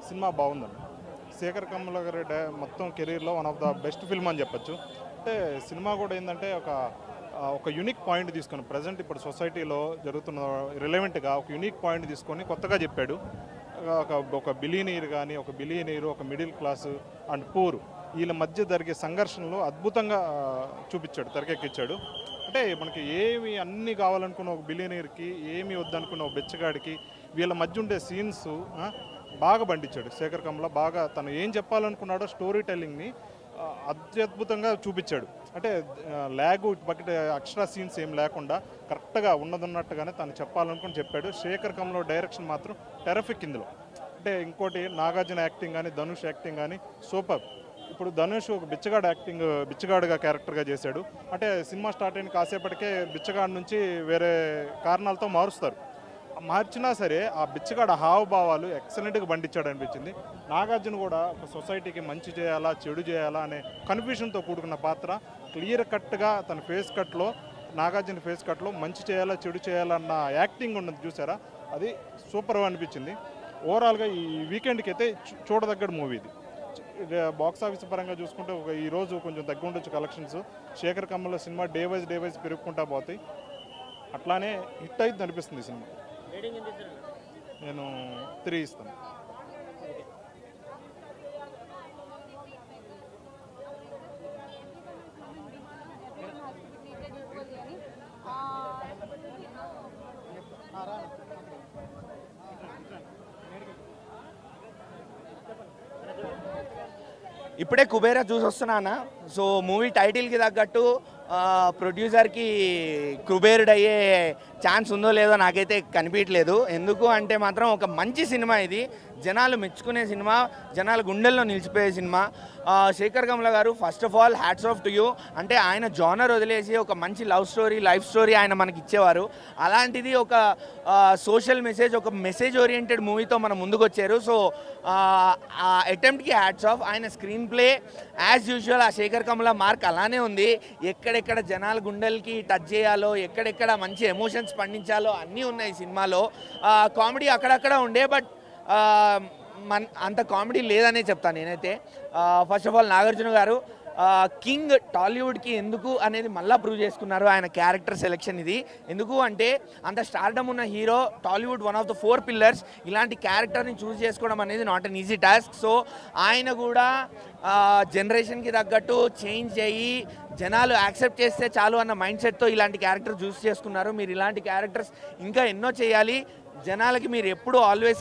Cinema బాగుందండి. శేఖర్ కమ్ముల గారి మొత్తం కెరీర్లో one of the best film అని చెప్పొచ్చు. అంటే సినిమా కూడా ఏంటంటే ఒక యూనిక్ పాయింట్ తీసుకొని ప్రజెంట్ ఇప్పుడు సొసైటీలో జరుగుతున్న రిలవెంట్గా ఒక యూనిక్ పాయింట్ తీసుకొని కొత్తగా చెప్పాడు. ఒక బిలియనీర్ కానీ ఒక బిలియనీరు, ఒక మిడిల్ క్లాసు అండ్ పూర్ వీళ్ళ మధ్య జరిగే సంఘర్షణలు అద్భుతంగా చూపించాడు, తెరకెక్కించాడు. అంటే మనకి ఏమి అన్నీ కావాలనుకున్న ఒక బిలియనీర్కి, ఏమి వద్దనుకున్న ఒక బెచ్చగాడికి వీళ్ళ మధ్య ఉండే సీన్స్ బాగా పండించాడు శేఖర్ కమ్ముల. బాగా తను ఏం చెప్పాలనుకున్నాడో స్టోరీ టెల్లింగ్ని అత్యద్భుతంగా చూపించాడు. అంటే ల్యాగు బకెట్ ఎక్స్ట్రా సీన్స్ ఏం లేకుండా కరెక్ట్గా ఉన్నట్టుగానే తను చెప్పాలనుకుని చెప్పాడు. శేఖర్ కమ్ముల డైరెక్షన్ మాత్రం టెరఫిక్ ఇందులో. అంటే ఇంకోటి నాగార్జున యాక్టింగ్ కానీ ధనుష్ యాక్టింగ్ కానీ సూపర్. ఇప్పుడు ధనుష్ ఒక బిచ్చగాడుగా క్యారెక్టర్గా చేశాడు. అంటే సినిమా స్టార్ట్ అయిన కాసేపటికే బిచ్చగాడు నుంచి వేరే కారణాలతో మార్చినా సరే ఆ బిచ్చగాడ హావభావాలు ఎక్సలెంట్గా పండించాడు అనిపించింది. నాగార్జున కూడా ఒక సొసైటీకి మంచి చేయాలా చెడు చేయాలా అనే కన్ఫ్యూషన్తో కూడుకున్న పాత్ర క్లియర్ కట్గా తన నాగార్జున ఫేస్ కట్లో మంచి చేయాలా చెడు చేయాలన్న యాక్టింగ్ ఉన్నది చూసారా, అది సూపర్ అనిపించింది. ఓవరాల్గా ఈ వీకెండ్కి అయితే చూడదగ్గ మూవీ ఇది. బాక్స్ ఆఫీస్ పరంగా చూసుకుంటే ఈరోజు కొంచెం తగ్గి ఉండొచ్చు collections. Shekhar Kammula cinema day wise పెరుగుకుంటా పోతాయి. అట్లానే హిట్ అయితే అనిపిస్తుంది ఈ సినిమా. నేను 3 ఇస్తాను. ఇప్పుడే కుబేరా చూసి వస్తున్నానా. సో మూవీ టైటిల్కి తగ్గట్టు ప్రొడ్యూసర్కి కుబేరుడు అయ్యే ఛాన్స్ ఉందో లేదో నాకైతే కనిపించట్లేదు. ఎందుకు అంటే మాత్రం ఒక మంచి సినిమా ఇది, జనాలు మెచ్చుకునే సినిమా, జనాల గుండెల్లో నిలిచిపోయే సినిమా. శేఖర్ కమ్ముల గారు first of all hats off to you. అంటే ఆయన జానర్ వదిలేసి ఒక మంచి లైఫ్ స్టోరీ ఆయన మనకి ఇచ్చేవారు. అలాంటిది ఒక సోషల్ మెసేజ్, ఒక మెసేజ్ ఓరియంటెడ్ మూవీతో మనం ముందుకు వచ్చారు. సో ఆ అటెంప్ట్కి హ్యాట్స్ ఆఫ్. ఆయన స్క్రీన్ ప్లే యాజ్ యూజువల్ ఆ శేఖర్ కమ్ముల మార్క్ అలానే ఉంది. ఎక్కడెక్కడ జనాల గుండెలకి టచ్ చేయాలో, ఎక్కడెక్కడ మంచి ఎమోషన్స్ పండించాలో అన్నీ ఉన్నాయి సినిమాలో. కామెడీ అక్కడక్కడ ఉండే, బట్ అంత కామెడీ లేదనే చెప్తాను నేనైతే. ఫస్ట్ ఆఫ్ ఆల్ నాగార్జున గారు కింగ్ టాలీవుడ్కి ఎందుకు అనేది మళ్ళీ ప్రూవ్ చేసుకున్నారు. ఆయన క్యారెక్టర్ సెలెక్షన్ ఇది. ఎందుకు అంటే అంత స్టార్డమ్ ఉన్న hero, Tollywood one of the 4 pillars, ఇలాంటి క్యారెక్టర్ని చూస్ చేసుకోవడం అనేది not an easy task. So ఆయన కూడా జనరేషన్కి తగ్గట్టు చేంజ్ అయ్యి జనాలు యాక్సెప్ట్ చేస్తే చాలు అన్న మైండ్ సెట్తో ఇలాంటి క్యారెక్టర్ చూస్ చేసుకున్నారు. మీరు ఇలాంటి క్యారెక్టర్స్ ఇంకా ఎన్నో చేయాలి. జనాలకి మీరు ఎప్పుడు ఆల్వేస్